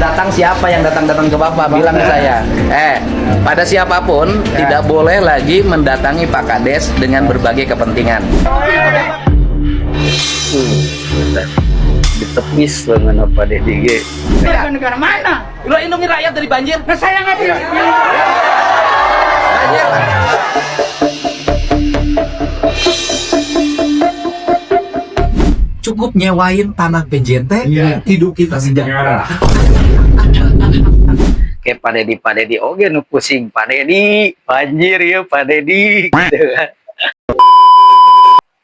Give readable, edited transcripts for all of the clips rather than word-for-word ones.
datang siapa yang datang ke Bapak, bilang ke saya. Pada siapapun tidak boleh lagi mendatangi Pak Kades dengan berbagai kepentingan. Ditepis dengan apa DDG. Negara mana? Lo lindungi rakyat dari banjir. Nah, saya nggak bisa. Banjir. Cukup nyewain tanah PJT, hidup kita sejahtera. Kayak Pak Dedi oke nu pusing Pak Dedi banjir ya Pak Dedi gitu kan.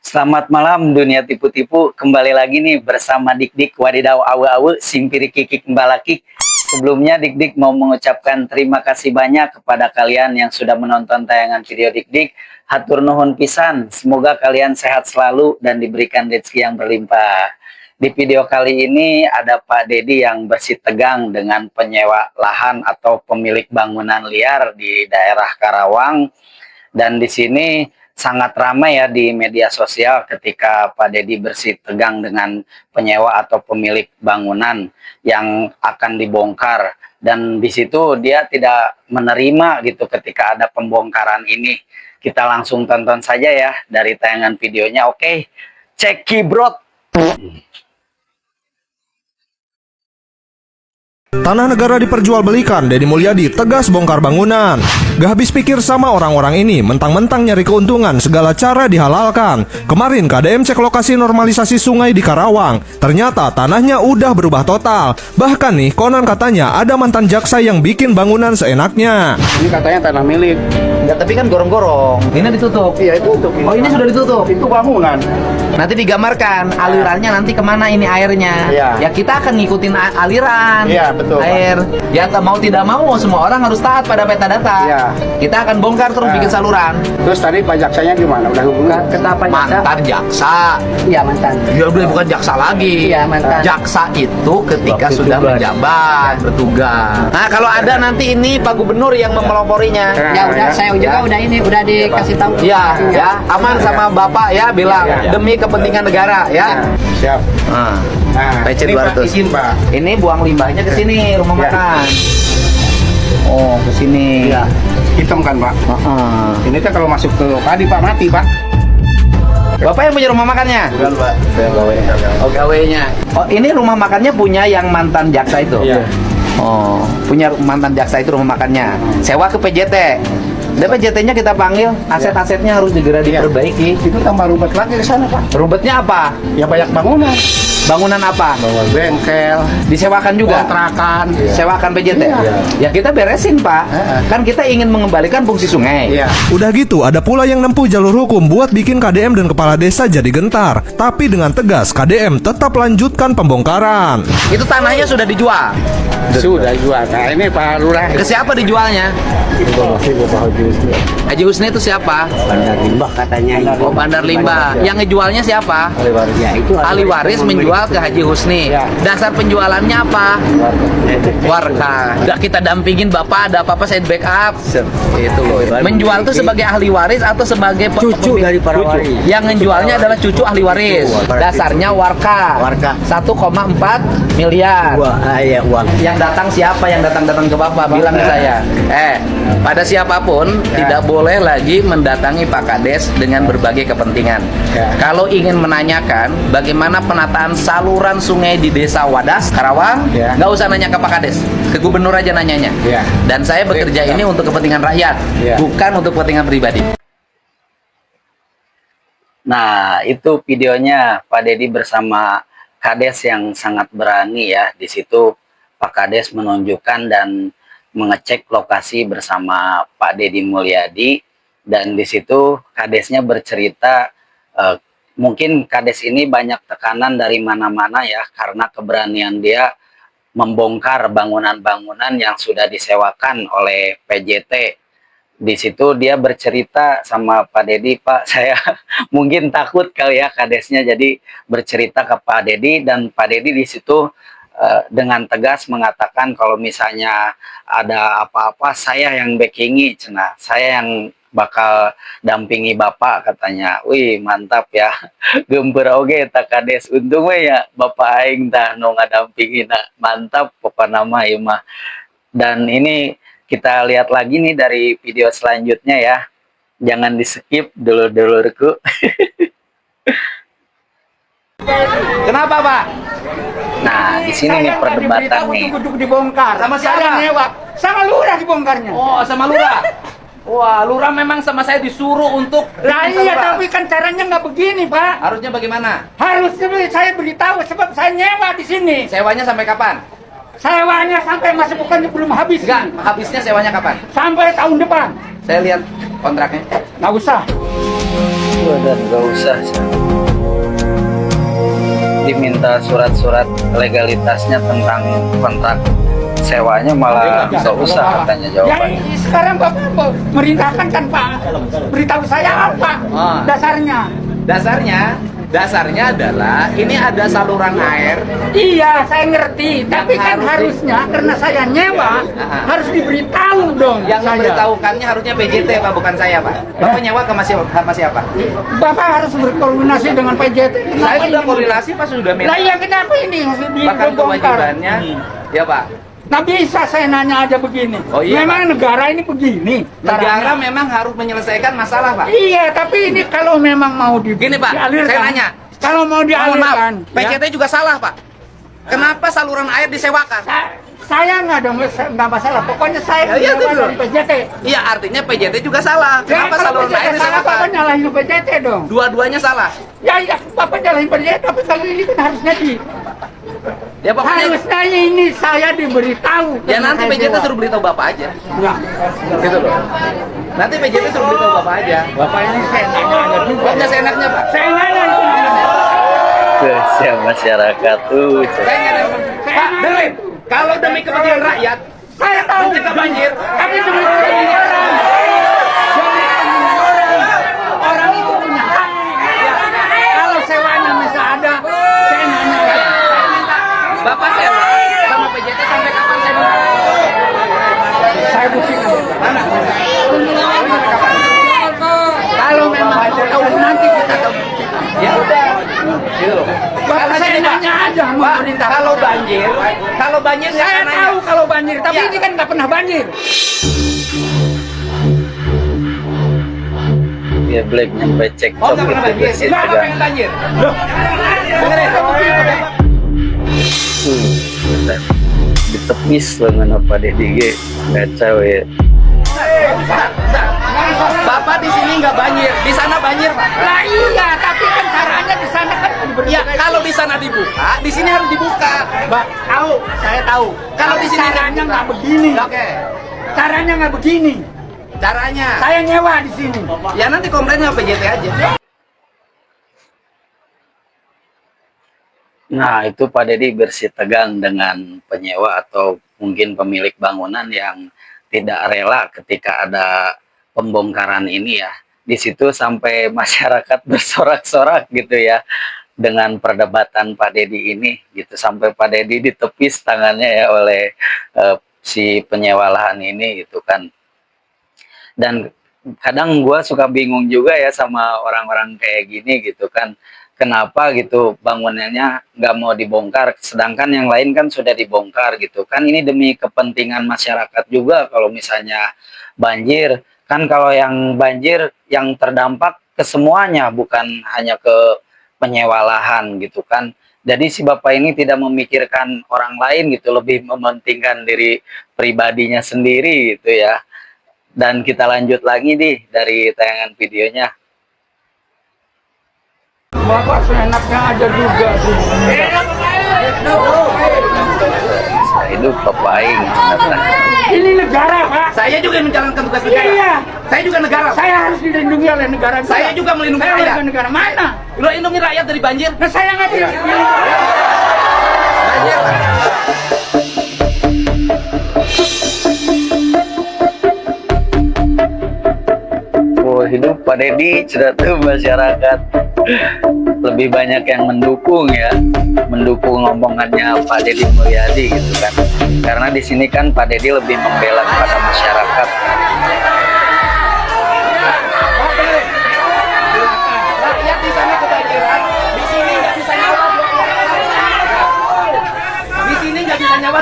Selamat malam dunia tipu-tipu, kembali lagi nih bersama Dik-Dik wadidaw awe-awe simpiri kikik mbalakik. Sebelumnya Dik-Dik mau mengucapkan terima kasih banyak kepada kalian yang sudah menonton tayangan video Dik-Dik. Hatur nuhun pisan, semoga kalian sehat selalu dan diberikan rezeki yang berlimpah. Di video kali ini ada Pak Dedi yang bersitegang dengan penyewa lahan atau pemilik bangunan liar di daerah Karawang. Dan di sini sangat ramai ya di media sosial ketika Pak Dedi bersitegang dengan penyewa atau pemilik bangunan yang akan dibongkar. Dan di situ dia tidak menerima gitu ketika ada pembongkaran ini. Kita langsung tonton saja ya dari tayangan videonya. Oke, cekibrot. Tanah negara diperjualbelikan, Deddy Mulyadi tegas bongkar bangunan. Gak habis pikir sama orang-orang ini, mentang-mentang nyari keuntungan, segala cara dihalalkan. Kemarin KDM cek lokasi normalisasi sungai di Karawang. Ternyata tanahnya udah berubah total. Bahkan nih, konon katanya ada mantan jaksa yang bikin bangunan seenaknya. Ini katanya tanah milik. Enggak, tapi kan gorong-gorong. Ini ditutup. Iya, itu tutup. Oh, ini sudah ditutup. Itu bangunan. Nanti digambarkan alirannya nanti kemana ini airnya. Iya. Ya kita akan ngikutin aliran. Iya, betul, Pak. Air. Ya mau tidak mau semua orang harus taat pada metadata. Iya. Kita akan bongkar terus bikin saluran. Terus tadi Pak Jaksanya gimana? Udah hubungan? Mantan jaksa. Iya, mantan. Ya udah bukan jaksa lagi. Iya, mantan. Jaksa itu ketika Waktu sudah tugas. menjabat, bertugas. Nah, kalau ada nanti ini Pak Gubernur yang memeloporinya. Ya udah, saya juga udah ini udah dikasih tahu. Ya, ya, aman sama Bapak ya, bilang demi kepentingan negara ya. Siap. Nah, Nah, PC ini Pak, 200. izin Pak. Ini buang limbahnya ke sini, rumah Ya. makan. Oh, ke sini. Iya. Hitam kan Pak? Heeh. Ini kan kalau masuk ke padi Pak mati Pak. Bapak yang punya rumah makannya? Bukan Pak, saya gawe. Oh, gawe-nya. Oh, ini rumah makannya punya yang mantan jaksa itu? Iya. Oh, punya mantan jaksa itu rumah makannya. Sewa ke PJT. Dan PJT-nya kita panggil, aset-asetnya harus segera Iya. diperbaiki. Itu tambah rumput lagi ke sana Pak. Rubetnya apa? Ya banyak bangunan. Bangunan apa? Bangun bengkel, Disewakan juga? kontrakan. Sewakan PJT? Iya. Ya kita beresin Pak. Kan kita ingin mengembalikan fungsi sungai. Iya. Udah gitu, ada pula yang nempuh jalur hukum buat bikin KDM dan kepala desa jadi gentar. Tapi dengan tegas, KDM tetap lanjutkan pembongkaran. Itu tanahnya sudah dijual. Sudah jual. Nah ini Pak Lurah. Ke siapa dijualnya? Haji Husni itu siapa? Bandar limbah katanya. Oh, Bandar Limbah. Yang ngejualnya siapa? Ya itu Ahli waris menjual ke Haji Husni. Ya. Dasar penjualannya apa? Warga. Udah kita dampingin Bapak, ada apa-apa saya backup. Itu loh. Menjual itu sebagai ahli waris atau sebagai cucu dari para waris. Yang ngejualnya adalah cucu ahli waris. Dasarnya warga. Warga. 1,4 miliar. Ya uang. Yang datang siapa yang datang ke Bapak, bilang ke saya. Pada siapapun tidak boleh lagi mendatangi Pak Kades dengan berbagai kepentingan. Ya. Kalau ingin menanyakan bagaimana penataan saluran sungai di Desa Wadas, Karawang, Ya. nggak usah nanya ke Pak Kades, ke Gubernur aja nanyanya. Ya. Dan saya bekerja ini untuk kepentingan rakyat, Ya. bukan untuk kepentingan pribadi. Nah, itu videonya Pak Dedi bersama Kades yang sangat berani ya. Di situ Pak Kades menunjukkan dan mengecek lokasi bersama Pak Dedi Mulyadi, dan di situ Kadesnya bercerita mungkin Kades ini banyak tekanan dari mana-mana ya karena keberanian dia membongkar bangunan-bangunan yang sudah disewakan oleh PJT. Di situ dia bercerita sama Pak Dedi, Pak saya mungkin takut kali ya Kadesnya, jadi bercerita ke Pak Dedi, dan Pak Dedi di situ dengan tegas mengatakan kalau misalnya ada apa-apa saya yang backingi, cenah saya yang bakal dampingi Bapak katanya. Wih, mantap ya. Gemper oge tak kades. Untung we ya Bapak aing tah nu ngadampingi mantap pokoknya nama ieu mah. Dan ini kita lihat lagi nih dari video selanjutnya ya. Jangan di-skip dulur-dulurku. Kenapa, Pak? Nah, di sini nih perdebatan nih. Ujuk-ujuk dibongkar. Sama siapa? Saya nyewa. Sama lurah dibongkarnya. Oh, sama lurah. Wah, lurah memang sama saya disuruh untuk Lah bikin iya, saluran. tapi kan caranya nggak begini, Pak. Harusnya bagaimana? Harusnya saya beritahu sebab saya nyewa di sini. Sewanya sampai kapan? Sewanya sampai masa bukannya belum habis. Enggak, habisnya sewanya kapan? Sampai tahun depan. Saya lihat kontraknya. Nggak usah. Dan gak usah. Diminta surat-surat legalitasnya tentang kontrak sewanya malah nggak usah katanya Ya, jawabannya. sekarang Bapak merintahkan kan Pak. Beritahu saya apa Ah. dasarnya. Dasarnya adalah ini ada saluran air. Iya, saya ngerti. Tapi kan harus harusnya karena saya nyewa harus diberitahu dong. Yang saya. memberitahukannya harusnya PJT, Pak, bukan saya, Pak. Bapak nyewa ke sama siapa? Bapak harus berkoordinasi dengan PJT. Saya sudah koordinasi, Pak, sudah minta. Lah iya, kenapa ini harus Bahkan dibongkar? kewajibannya, ya Pak. Nah bisa saya nanya aja begini. Oh, iya, Memang negara ini begini. Negara caranya. memang harus menyelesaikan masalah, Pak. Iya, tapi ini kalau memang mau Gini, Pak, dialirkan, saya nanya. Kalau mau Mohon dialirkan, maaf, PJT juga salah, Pak. Kenapa saluran air disewakan? saya nggak ada nggak masalah. Pokoknya saya Ya, iya, nyewa betul. dari PJT. Iya, artinya PJT juga salah. Kenapa Ya, kalau saluran PJT air salah, disewakan? Bapak nyalahin PJT dong. Dua-duanya salah. Ya, ya, Bapak nyalahin PJT, tapi kali ini kan harusnya Ya pokoknya harusnya ini saya diberitahu. ya nanti Saya PJT sewa. suruh beritahu Bapak aja. Enggak. Gitu loh. Nanti PJT suruh beritahu Bapak aja. Bapak ini saya nanya ada juga. Pokoknya seenaknya, Pak. Saya nanya itu. Kesian masyarakat tuh. Saya nanya. Pak, dengerin. Kalau demi kepentingan rakyat, Saya tahu mencegah banjir, tapi demi kepentingan orang. Demi kepentingan orang itu punya hak. Kalau sewanya masih ada, saya nanya aja. Bapak sewa sama PJT sampai kapan saya minta? Saya buktikan. Mana? Kalau memang tahu nanti kita tahu. Ya udah. Gitu loh. Bapak Karena saya gini, Pak. nanya aja sama Pak, pemerintah. kalau banjir nggak Saya akan nanya. tahu kalau banjir, tapi Ya. ini kan nggak pernah banjir. Ya Black nyampe cek Oh, nggak pernah banjir. Nggak apa pengen banjir. Dengerin. ditepis lengan apa deh dige kacau ya. Bentar. Bapak di sini nggak banjir, di sana banjir, Pak. Lah iya, tapi kan caranya di sana kan Ya, kalau di sana dibuka, di sini harus dibuka. tahu, saya tahu. Kalau di sini caranya nggak begini. Oke. Caranya nggak begini. Caranya. Saya nyewa di sini. Ya nanti komplainnya PJT aja. Nah itu Pak Dedi bersih tegang dengan penyewa atau mungkin pemilik bangunan yang tidak rela ketika ada pembongkaran ini ya. Di situ sampai masyarakat bersorak-sorak gitu ya dengan perdebatan Pak Dedi ini gitu, sampai Pak Dedi ditepis tangannya ya oleh si penyewa lahan ini gitu kan. Dan kadang gue suka bingung juga ya sama orang-orang kayak gini gitu kan, kenapa gitu bangunannya nggak mau dibongkar sedangkan yang lain kan sudah dibongkar gitu kan. Ini demi kepentingan masyarakat juga. Kalau misalnya banjir kan, kalau yang banjir yang terdampak ke semuanya, bukan hanya ke penyewa lahan gitu kan. Jadi si bapak ini tidak memikirkan orang lain gitu, lebih mementingkan diri pribadinya sendiri gitu ya. Dan kita lanjut lagi nih dari tayangan videonya. Bapak seenaknya aja juga sih. Hidup bapak aing. Ini negara, Pak. Saya juga menjalankan tugas negara. Iya. Saya juga negara. Saya harus dilindungi oleh negara. Saya juga melindungi Saya rakyat. warga negara mana? Lo lindungi rakyat dari banjir. Nah, saya nggak dilindungi. Banjir. Oh, hidup Pak Dedi sudah tuh masyarakat lebih banyak yang mendukung ya, mendukung omongannya Pak Dedi Mulyadi gitu kan. Karena di sini kan Pak Dedi lebih membela kepada masyarakat.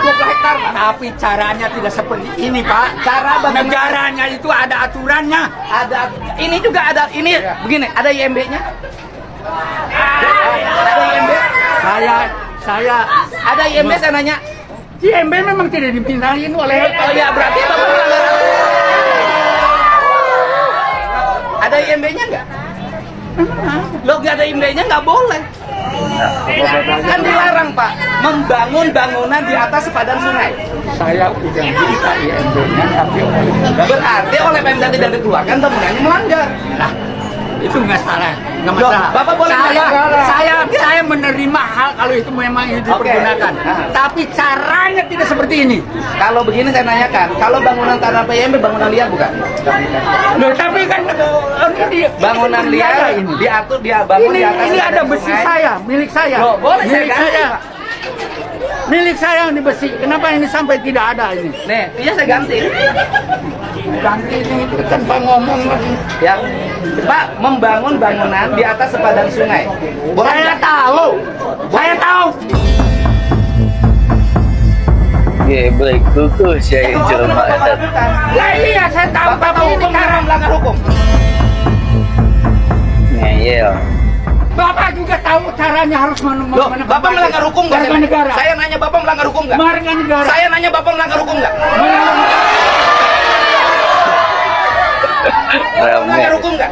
20 hektar, Pak. Tapi caranya tidak seperti ini, Pak. Cara bagaimana? Negaranya itu ada aturannya. Ada, ini juga ada, ini begini, ada IMB-nya. Ada IMB. Saya Ada IMB saya nanya. IMB memang tidak dipindahin oleh Oh ya, berarti Bapak melanggar aturan. Ada IMB-nya nggak? Lo nggak ada IMB-nya nggak boleh. Kan dilarang, Pak, membangun bangunan di atas sepadan sungai. saya udah minta IMB-nya tapi Berarti oleh Pemda tidak dikeluarkan, bangunannya melanggar. nah, itu nggak salah, nggak Loh, masalah. Bapak boleh saya menerima hal kalau itu memang itu Oke. dipergunakan. Nah. Tapi caranya tidak seperti ini. Kalau begini saya nanyakan, kalau bangunan tanah PMB bangunan liar bukan? Loh, tapi kan Bangunan ini ada liar ini. diatur dia bangun Ini, di atas ini ada sepadan besi sungai. saya, milik saya. Loh, boleh saya milik ganti, saya. Pak. Milik saya ini besi. Kenapa ini sampai tidak ada ini? Nih, iya saya ganti. Ganti ini tanpa ngomong lagi. Ya, Pak, membangun bangunan di atas sepadan sungai. Boleh Saya nggak? tahu. Saya tahu. Geblek kuku saya Kalau jelema Bapak eta. lakukan, Lah iya saya tahu Bapak tapi tahu ini hukum cara haram, melanggar hukum. Ngeyel. Bapak juga tahu caranya harus Loh, Bapak melanggar hukum nggak? Warga negara. Saya nanya Bapak melanggar hukum nggak? Warga negara. Saya nanya Bapak melanggar hukum nggak? Rame. Melanggar hukum nggak?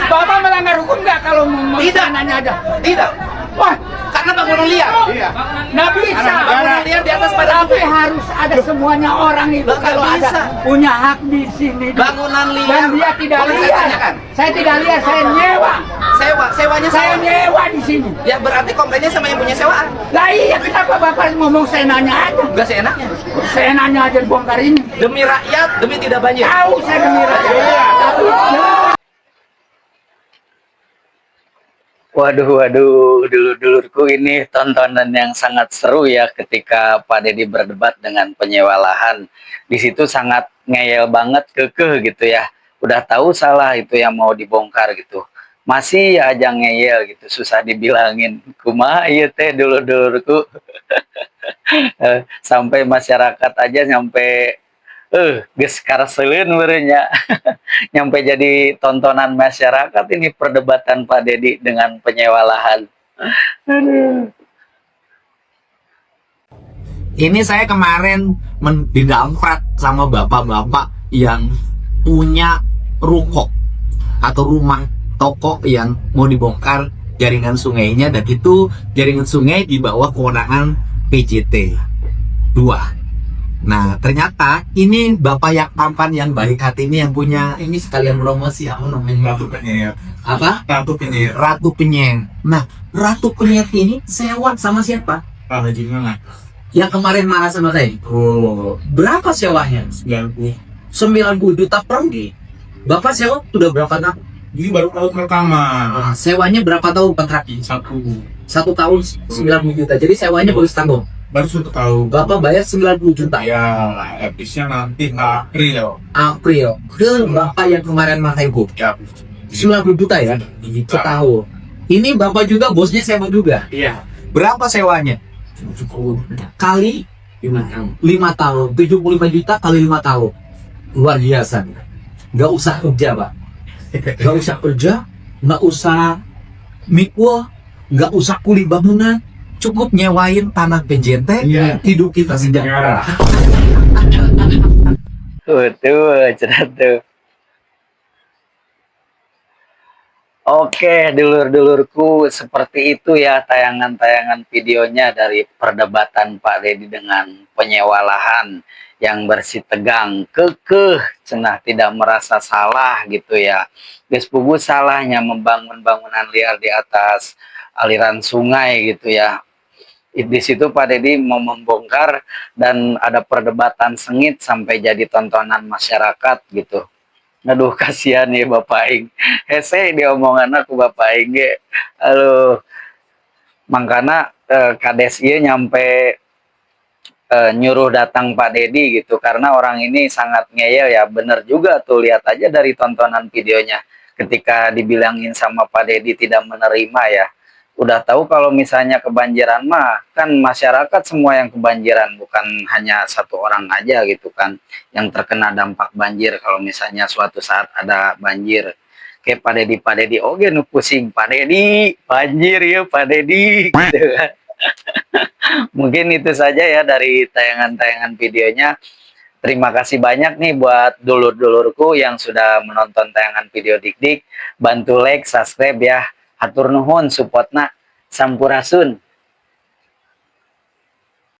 Bapak melanggar hukum nggak kalau mau Tidak. nanya aja? Tidak. Wah, Karena bangunan liar. nggak bisa. Bangunan liar di atas sepadan Tapi sungai. harus ada semuanya orang itu Loh, nggak kalau bisa. ada punya hak di sini. Bangunan liar. Dan dia tidak Boleh saya liar. tanyakan? Saya tidak liar, saya nyewa. Sewanya Saya saya. nyewa di sini. Ya berarti komplainnya sama yang punya sewaan. Lah iya, kenapa Bapak ngomong saya nanya aja? Enggak seenaknya. Saya nanya aja bongkar ini. Demi rakyat, demi tidak banjir. Tahu saya demi rakyat. Tapi Waduh, dulur-dulurku, ini tontonan yang sangat seru ya ketika Pak Deddy berdebat dengan penyewa lahan. Di situ sangat ngeyel banget, kekeh gitu ya. Udah tahu salah itu yang mau dibongkar gitu. Masih aja ngeyel gitu, susah dibilangin. Kumaha ieu teh dulur-dulurku. Sampai masyarakat aja nyampe geus kareseuleun meureunnya. Nyampe jadi tontonan masyarakat ini perdebatan Pak Deddy dengan penyewa lahan. Ini saya kemarin didangkrat sama bapak-bapak yang punya ruko atau rumah toko yang mau dibongkar jaringan sungainya, dan itu jaringan sungai di bawah kewenangan PJT 2. Nah, ternyata ini bapak yang tampan, yang baik hati ini yang punya ini, sekalian promosi apa namanya? Ratu Penyihir. Apa? Ratu Penyihir. Ratu Penyeng. Nah, Ratu Penyeng ini sewa sama siapa? Pak Haji mana? Yang kemarin marah sama saya. Oh, Berapa sewanya? 90. 90 juta per tahun. Bapak sewa sudah berapa tahun? Ini baru tahun pertama. Nah, sewanya berapa tahun kontraknya? Satu 1 tahun 90 juta. Jadi sewanya baru setahun. baru sudah tahu. Bapak bayar 90 juta. Ya, habisnya nanti April. April. Ke Bapak yang kemarin marahin gue. Ya, 90 juta ya? Setahun. Ini Bapak juga bosnya sewa juga. iya. Berapa sewanya? Kali 5 tahun. 75 juta kali 5 tahun. Luar biasa. Nggak usah kerja, Pak. Nggak usah kerja, nggak usah mikul, nggak usah kuli bangunan, cukup nyewain tanah PJT, Iya. hidup kita sejahtera. Tuh, cerah tuh. Oke, dulur-dulurku, seperti itu ya tayangan-tayangan videonya dari perdebatan Pak Deddy dengan penyewa lahan yang bersih tegang, kekeh, cenah tidak merasa salah gitu ya. Geus puguh salahnya membangun bangunan liar di atas aliran sungai gitu ya. Di situ Pak Deddy mau membongkar dan ada perdebatan sengit sampai jadi tontonan masyarakat gitu. Aduh, kasihan ya Bapak Aing. Hese diomongan aku Bapak Aing ge. Aduh. Mangkana kades ieu nyampe nyuruh datang Pak Deddy gitu, karena orang ini sangat ngeyel ya. Bener juga tuh, lihat aja dari tontonan videonya ketika dibilangin sama Pak Deddy tidak menerima ya. Udah tahu kalau misalnya kebanjiran mah kan masyarakat semua yang kebanjiran, bukan hanya satu orang aja gitu kan yang terkena dampak banjir kalau misalnya suatu saat ada banjir. Kayak Pak Dedi oke nu pusing, Pak Dedi banjir ya Pak Dedi gitu kan. Mungkin itu saja ya dari tayangan-tayangan videonya. Terima kasih banyak nih buat dulur-dulurku yang sudah menonton tayangan video Dik Dik. Bantu like, subscribe ya. Hatur nuhun supportna. Sampurasun.